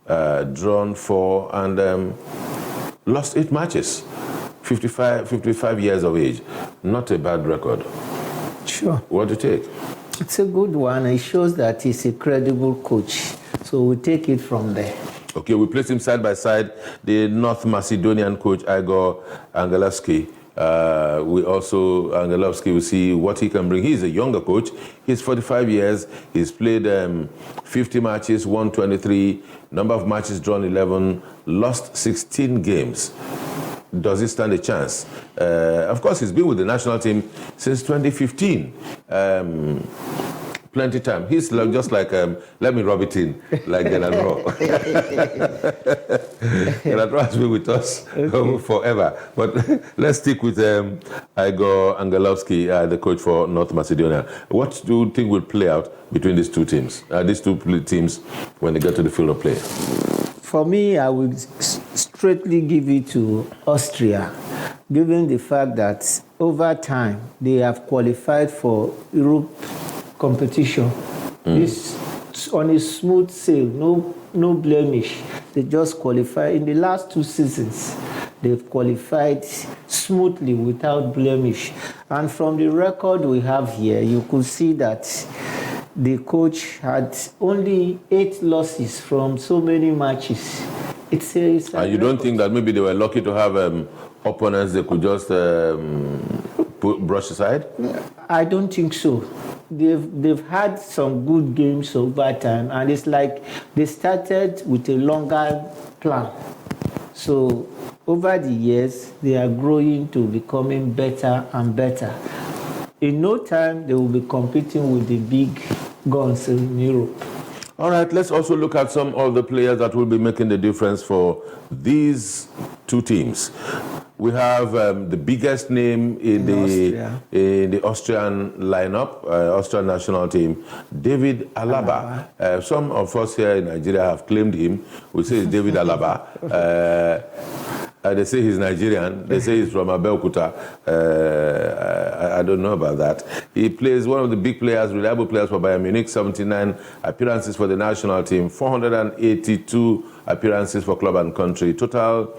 S1: drawn 4, and lost 8 matches. 55 years of age. Not a bad record.
S2: Sure.
S1: What do you take?
S2: It's a good one. It shows that he's a credible coach. So we'll take it from there.
S1: Okay, we placed him side by side. The North Macedonian coach, Igor Angelovsky. Angelovsky, we see what he can bring. He's a younger coach. He's 45 years. He's played 50 matches, won 23, number of matches drawn 11, lost 16 games. Does he stand a chance? Of course, he's been with the national team since 2015. Plenty time. He's just like, let me rub it in, like Gennad Rohr. Gennad Rohr has been with us forever. But let's stick with Igor Angelovsky, the coach for North Macedonia. What do you think will play out between these two teams when they get to the field of play?
S2: For me, I would straightly give it to Austria, given the fact that over time they have qualified for Europe competition. It's on a smooth sail, no blemish. They just qualify. In the last 2 seasons, they've qualified smoothly without blemish. And from the record we have here, you could see that the coach had only 8 losses from so many matches. It's
S1: and you don't think that maybe they were lucky to have opponents they could just brush aside?
S2: I don't think so. They've had some good games over time, and it's like they started with a longer plan. So over the years, they are growing to becoming better and better. In no time, they will be competing with the big guns in Europe.
S1: All right, let's also look at some of the players that will be making the difference for these two teams. We have the biggest name in the Austrian lineup, Austrian national team, David Alaba. Some of us here in Nigeria have claimed him. We say it's David Alaba. They say he's Nigerian. They say he's from Abeokuta. I don't know about that. He plays one of the big players, reliable players for Bayern Munich, 79 appearances for the national team, 482 appearances for club and country. Total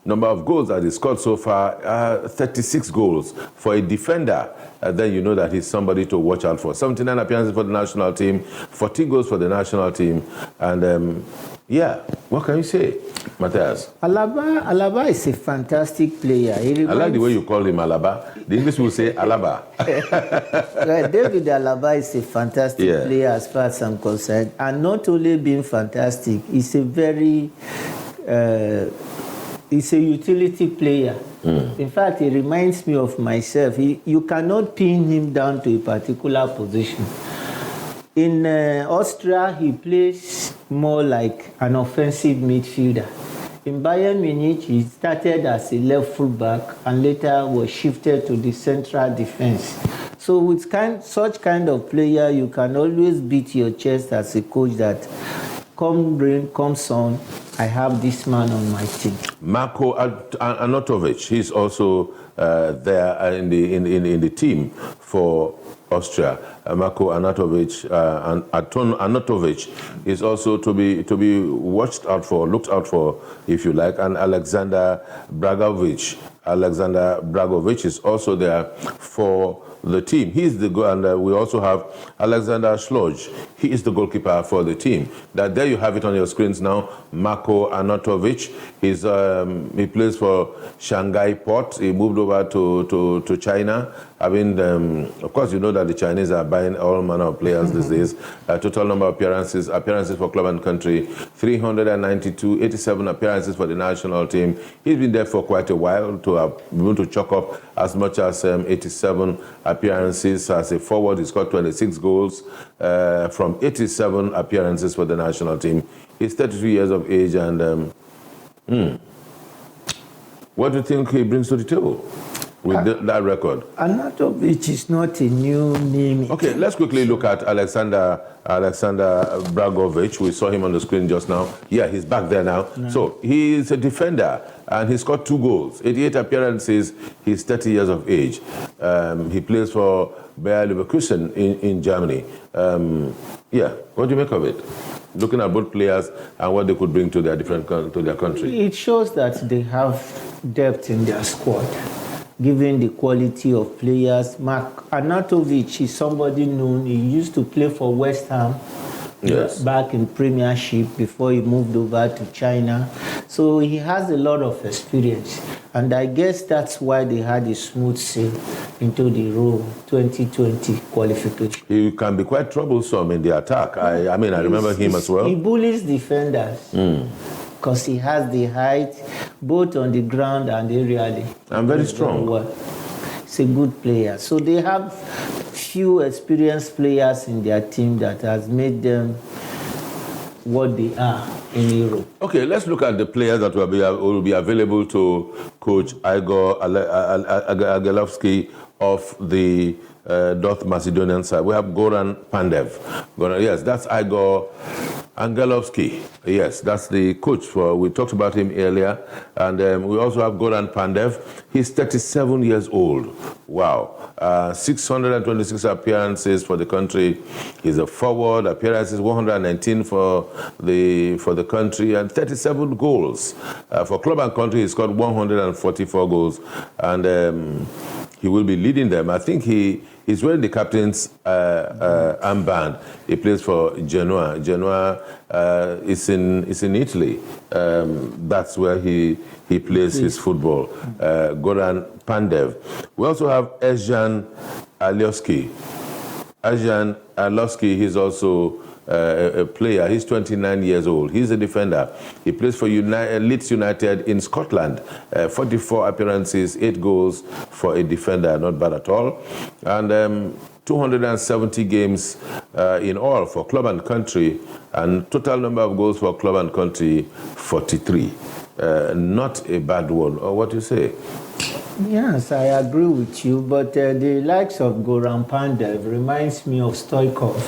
S1: number of goals that he scored so far, 36 goals. For a defender, then you know that he's somebody to watch out for. 79 appearances for the national team, 14 goals for the national team, and yeah, what can you say, Matthias?
S2: Alaba is a fantastic player.
S1: I like the way you call him Alaba. The English will say Alaba.
S2: Well, David Alaba is a fantastic player as far as I'm concerned. And not only being fantastic, he's a very, he's a utility player. In fact, he reminds me of myself. You cannot pin him down to a particular position. In Austria, he plays more like an offensive midfielder. In Bayern Munich, he started as a left fullback and later was shifted to the central defense. So with such kind of player, you can always beat your chest as a coach that come rain, come sun, I have this man on my team.
S1: Marko Arnautovic, he's also there in the team for Austria. Marko Arnautovic is also to be watched out for, looked out for, if you like. And Alexander Bragovic is also there for the team. He's the goal, and we also have Alexander Schloj. He is the goalkeeper for the team. There you have it on your screens now. Marko Arnautovic. He plays for Shanghai Port. He moved over to China. I mean, of course, you know that the Chinese are buying all manner of players these days. Total number of appearances for club and country, 392, 87 appearances for the national team. He's been there for quite a while to have been able to chalk up as much as 87 appearances. As a forward, he's got 26 goals from 87 appearances for the national team. He's 32 years of age, and what do you think he brings to the table with that record?
S2: Arnautovic is not a new name.
S1: Okay, let's quickly look at Alexander Bragovic. We saw him on the screen just now. Yeah, he's back there now. No. So he's a defender, and he's got 2 goals, 88 appearances. He's 30 years of age. He plays for Bayer Leverkusen in Germany. Yeah, what do you make of it? looking at both players and what they could bring to their to their country.
S2: It shows that they have depth in their squad, given the quality of players. Mark Arnautovic is somebody known. He used to play for West Ham.
S1: Yes.
S2: Back in Premiership before he moved over to China. So he has a lot of experience. And I guess that's why they had a smooth sail into the Euro 2020 qualification.
S1: He can be quite troublesome in the attack. I remember him as well.
S2: He bullies defenders because he has the height both on the ground and aerially.
S1: And very strong.
S2: He's a good player. So they have few experienced players in their team that has made them what they are in Europe.
S1: Okay, let's look at the players that will be available to coach Igor Angelovsky of the North Macedonian side. We have Goran Pandev. Yes, that's Igor Angelovsky. Yes, that's the coach. We talked about him earlier. And we also have Goran Pandev. He's 37 years old. Wow. 626 appearances for the country. He's a forward. Appearances 119 for the country and 37 goals. For club and country, he scored 144 goals. And he will be leading them. I think he's wearing the captain's armband. He plays for Genoa. Genoa is in Italy. That's where he plays his football. Goran Pandev. We also have Erjan Alioski. Erjan Alioski, he's also a player. He's 29 years old. He's a defender. He plays for Leeds United in Scotland. 44 appearances, 8 goals for a defender. Not bad at all. And 270 games in all for club and country. And total number of goals for club and country, 43. Not a bad one. Or what do you say?
S2: Yes, I agree with you. But the likes of Goran Pandev reminds me of Stoichkov.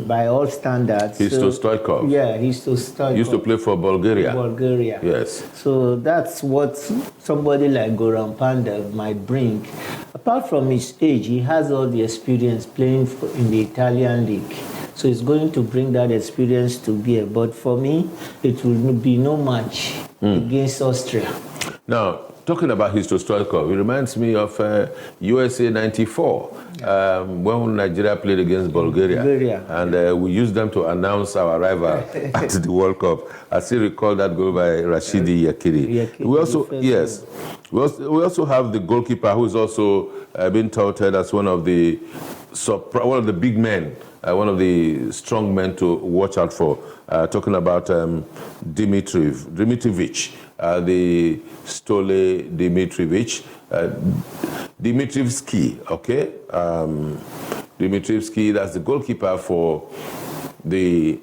S2: By all standards.
S1: Hristo Stoichkov.
S2: Yeah, Hristo Stoichkov.
S1: He used to play for Bulgaria.
S2: Bulgaria.
S1: Yes.
S2: So that's what somebody like Goran Pandev might bring. Apart from his age, he has all the experience playing in the Italian league. So he's going to bring that experience to bear. But for me, it will be no match against Austria.
S1: Now, talking about Hristo Stoichkov, it reminds me of USA 94, when Nigeria played against Bulgaria. And we used them to announce our arrival at the World Cup. I still recall that goal by Rashidi Yakini. We also have the goalkeeper who is also been touted as one of the big men, one of the strong men to watch out for. Talking about Dimitrievich, the Stole Dimitrievich, Dimitrievski, okay? Dimitrievski, that's the goalkeeper for the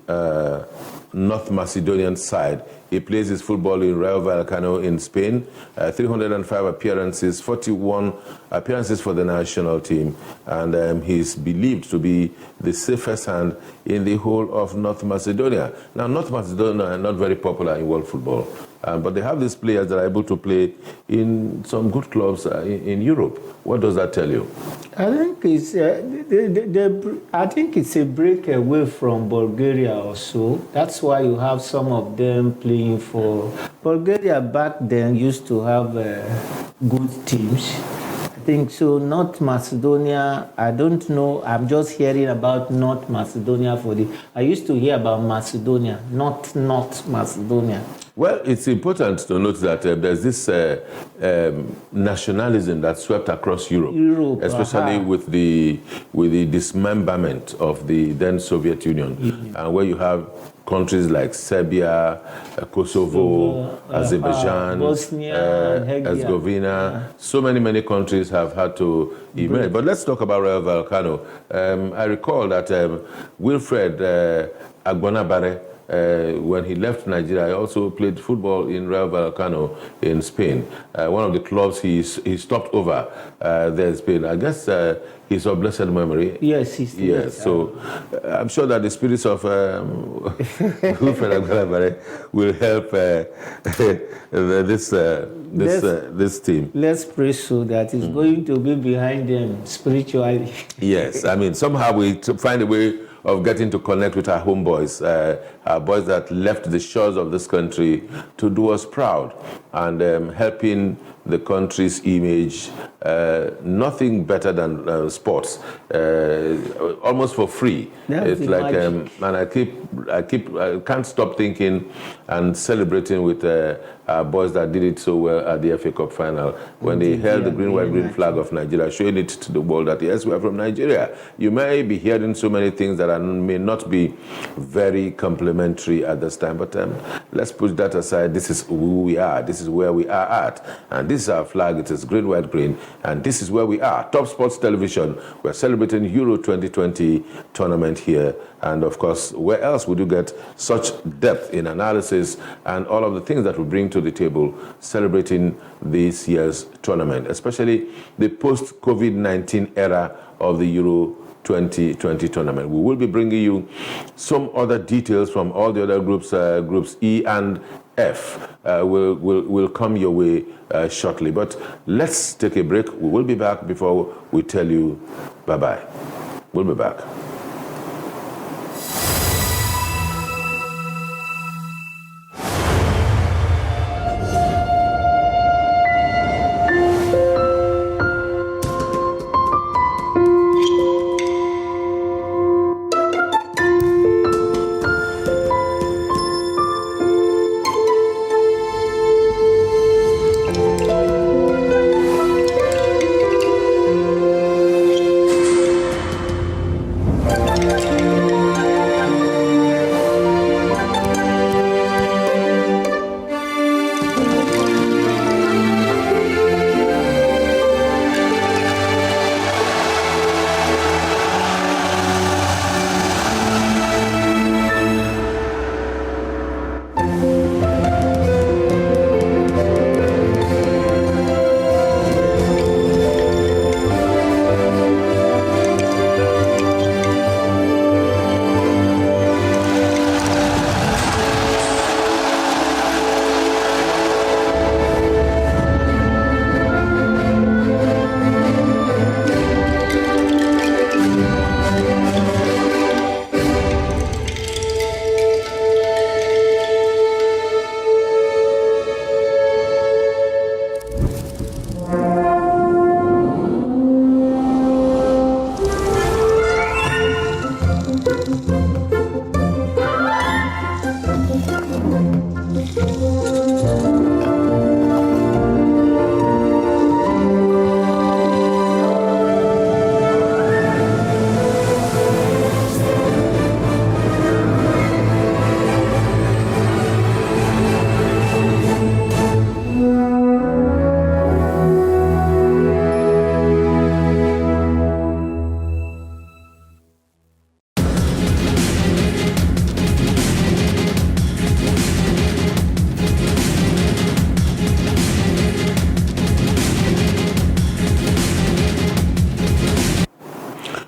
S1: North Macedonian side. He plays his football in Rayo Vallecano in Spain. 305 appearances, 41 appearances for the national team. And he's believed to be the safest hand in the whole of North Macedonia. Now, North Macedonia are not very popular in world football. But they have these players that are able to play in some good clubs in Europe. What does that tell you?
S2: I think it's a break away from Bulgaria or so. That's why you have some of them playing for Bulgaria. Back then used to have good teams. I think so. North Macedonia, I don't know. I'm just hearing about North Macedonia I used to hear about Macedonia, not North Macedonia.
S1: Well, it's important to note that there's this nationalism that swept across Europe especially with the dismemberment of the then Soviet Union, where you have countries like Serbia, Kosovo, Azerbaijan,
S2: Bosnia,
S1: Herzegovina. So many countries have had to emerge. But let's talk about Rayo Vallecano. I recall that Wilfred Agbonabare, when he left Nigeria, he also played football in Rayo Vallecano in Spain. One of the clubs he stopped over there in Spain. I guess he's of blessed memory.
S2: Yes, he's.
S1: Yes, so I'm sure that the spirits of Wilfred Agbonabare will help this team.
S2: Let's pray so that it's going to be behind them spiritually.
S1: Yes, I mean, somehow we find a way of getting to connect with our homeboys, our boys that left the shores of this country to do us proud and helping the country's image. Nothing better than sports, almost for free.
S2: That's
S1: it's
S2: the
S1: like,
S2: magic.
S1: and I can't stop thinking and celebrating with boys that did it so well at the FA Cup final when they held the green, white, green flag of Nigeria, showing it to the world that yes, we are from Nigeria. You may be hearing so many things that may not be very complimentary at this time, but let's put that aside. This is who we are. This is where we are at. And this is our flag. It is green, white, green. And this is where we are. Top Sports Television. We're celebrating Euro 2020 tournament here. And of course, where else would you get such depth in analysis and all of the things that we bring to the table celebrating this year's tournament, especially the post-COVID-19 era of the Euro 2020 tournament. We will be bringing you some other details from all the other groups, groups E and F will come your way shortly. But let's take a break. We will be back before we tell you bye-bye. We'll be back.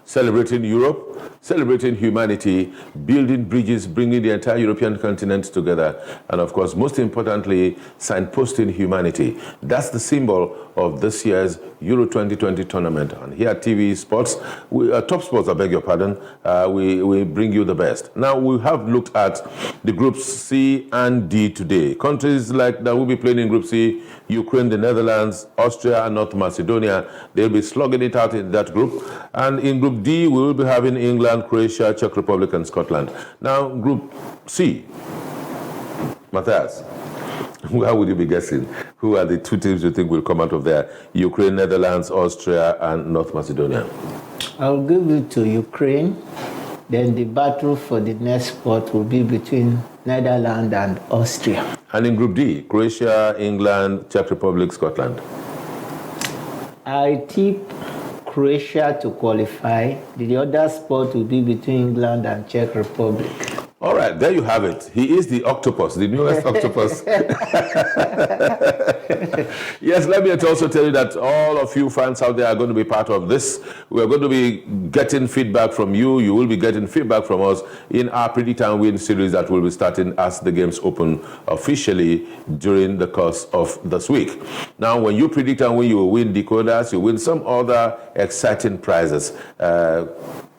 S1: Celebrating Europe, celebrating humanity, building bridges, bringing the entire European continent together, and of course, most importantly, signposting humanity. That's the symbol of this year's Euro 2020 tournament. And here at TV Sports, Top Sports, I beg your pardon, we bring you the best. Now, we have looked at the groups C and D today. Countries like that will be playing in Group C: Ukraine, the Netherlands, Austria, and North Macedonia. They'll be slugging it out in that group. And in Group D, we will be having England, Croatia, Czech Republic, and Scotland. Now, Group C, Matthias, how would you be guessing? Who are the two teams you think will come out of there? Ukraine, Netherlands, Austria, and North Macedonia.
S2: I'll give it to Ukraine. Then the battle for the next spot will be between Netherlands and Austria.
S1: And in Group D, Croatia, England, Czech Republic, Scotland.
S2: I tip Croatia to qualify. The other spot will be between England and Czech Republic.
S1: All right, there you have it. He is the octopus, the newest octopus. Yes, let me also tell you that all of you fans out there are going to be part of this. We are going to be getting feedback from you. You will be getting feedback from us in our Predict and Win series that will be starting as the games open officially during the course of this week. Now, when you predict and win, you will win decoders, you win some other exciting prizes.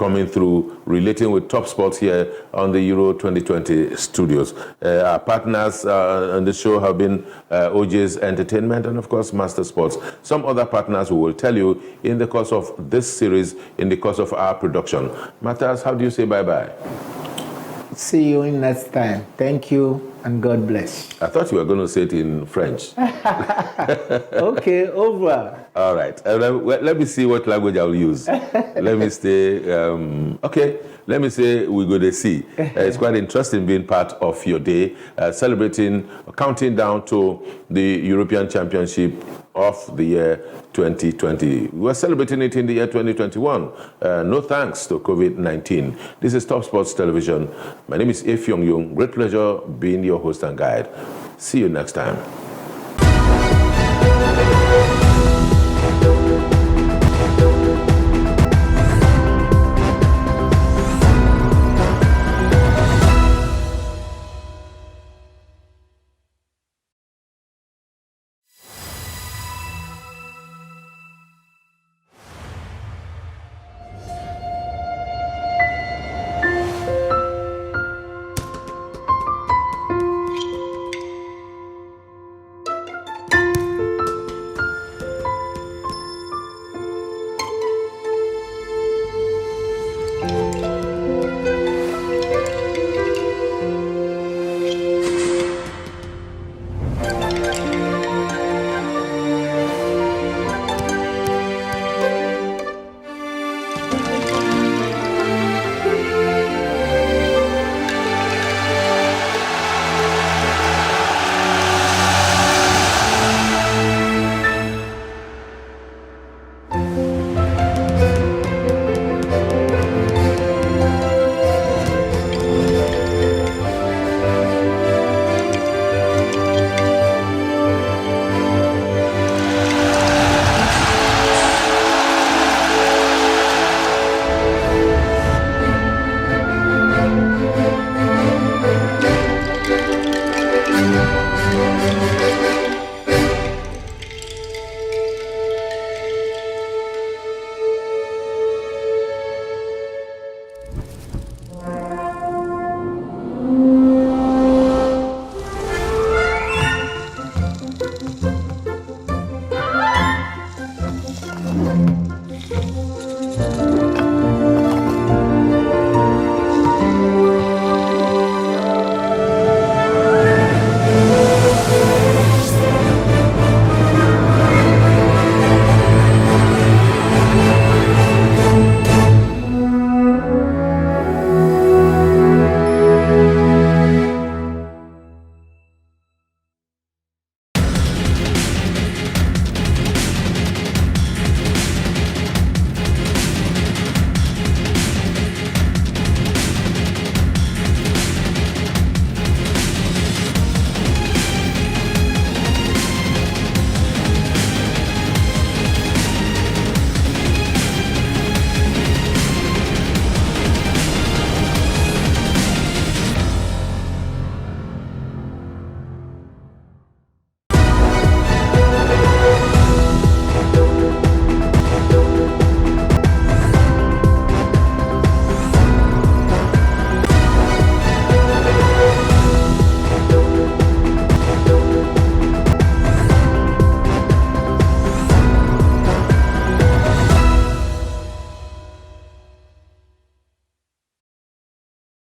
S1: coming through, relating with Top Sports here on the Euro 2020 studios. Our partners on the show have been OJ's Entertainment and, of course, Master Sports. Some other partners we will tell you in the course of this series, in the course of our production. Matthias, how do you say bye-bye?
S2: See you next time. Thank you and God bless.
S1: I thought you were going to say it in French.
S2: Okay, au revoir.
S1: All right. Let me see what language I'll use. Let me say, okay, let me say we go to see. It's quite interesting being part of your day, celebrating, counting down to the European Championship of the year 2020. We're celebrating it in the year 2021. No thanks to COVID-19. This is Top Sports Television. My name is If Yong Yung. Great pleasure being your host and guide. See you next time.